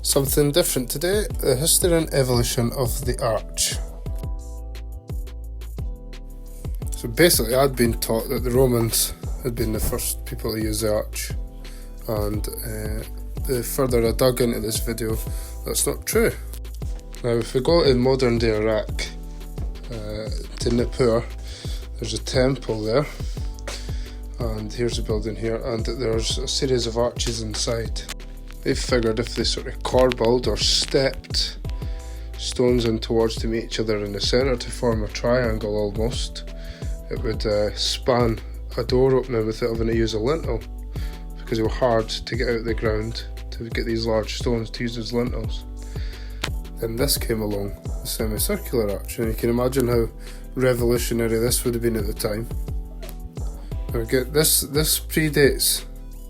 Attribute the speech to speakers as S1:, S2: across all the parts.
S1: Something different today, the history and evolution of the arch. So basically I'd been taught that the Romans had been the first people to use the arch, and the further I dug into this video, that's not true. Now if we go to modern day Iraq, to Nippur, there's a temple there, and here's a building here, and there's a series of arches inside. They figured if they sort of corbelled or stepped stones in towards to meet each other in the centre to form a triangle almost, it would span a door opening without having to use a lintel, because they were hard to get out of the ground to get these large stones to use as lintels. Then this came along, the semicircular arch, and you can imagine how revolutionary this would have been at the time. Now this predates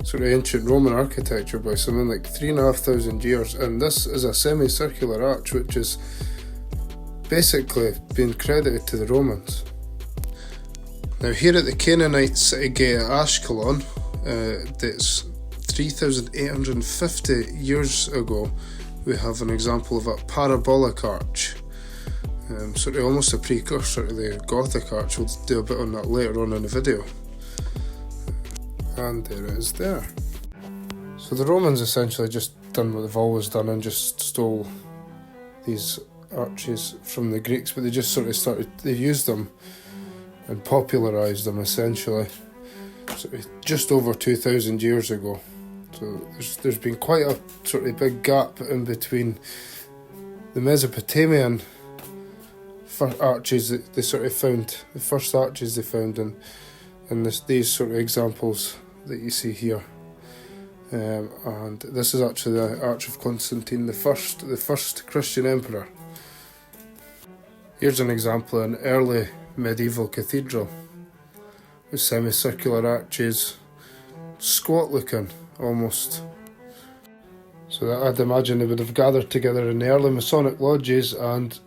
S1: sort of ancient Roman architecture by something like 3,500 years, and this is a semicircular arch which is basically being credited to the Romans. Now here at the Canaanite city gate at Ashkelon, that's 3,850 years ago, we have an example of a parabolic arch, sort of almost a precursor to the Gothic arch. We'll do a bit on that later on in the video. And there it is there. So the Romans essentially just done what they've always done and just stole these arches from the Greeks, but they just sort of they used them and popularised them essentially sort of just over 2,000 years ago. So there's been quite a sort of big gap in between the Mesopotamian arches that they sort of found, the first arches they found, and these sort of examples that you see here. And this is actually the Arch of Constantine the first Christian emperor. Here's an example of an early medieval cathedral with semicircular arches, squat looking almost. So that I'd imagine they would have gathered together in the early Masonic lodges, and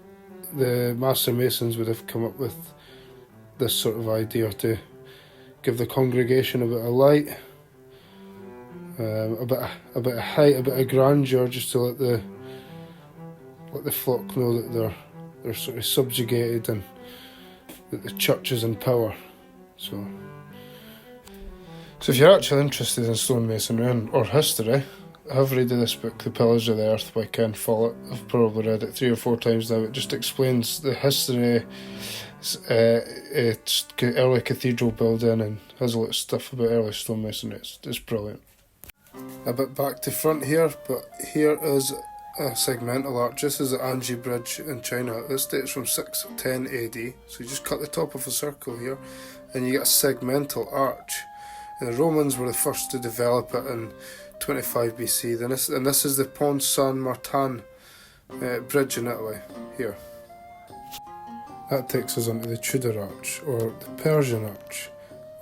S1: the master masons would have come up with this sort of idea to give the congregation a bit of light, a bit of height, a bit of grandeur, just to let the flock know that they're sort of subjugated and that the church is in power. So if you're actually interested in stonemasonry or history, I've read this book, The Pillars of the Earth by Ken Follett. I've probably read it 3 or 4 times now. It just explains the history, early cathedral building, and has a lot of stuff about early stonemasonry. It's brilliant. A bit back to front here, but here is a segmental arch. This is the Anji Bridge in China. This dates from 610 AD. So you just cut the top of a circle here and you get a segmental arch. And the Romans were the first to develop it in 25 BC. And this is the Pont Saint Martin bridge in Italy here. That takes us onto the Tudor arch, or the Persian arch,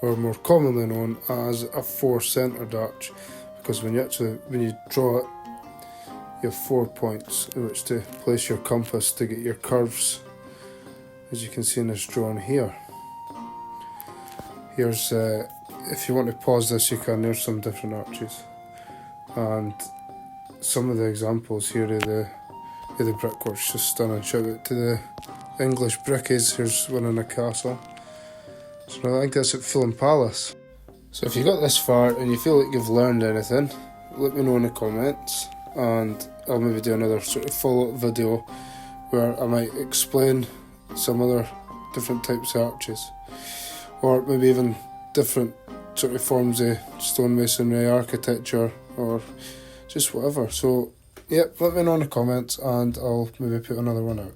S1: or more commonly known as a 4-centred arch, because when you draw it, you have 4 points in which to place your compass to get your curves, as you can see in this drawing here. Here's, if you want to pause this you can, there's some different arches, and some of the examples here of the brickwork's just stunning. Shout out to the English brickies. Here's one in a castle. So I think that's at Fulham Palace. So if you got this far and you feel like you've learned anything, let me know in the comments, and I'll maybe do another sort of follow-up video where I might explain some other different types of arches, or maybe even different sort of forms of stonemasonry architecture, or just whatever. So yeah, let me know in the comments and I'll maybe put another one out.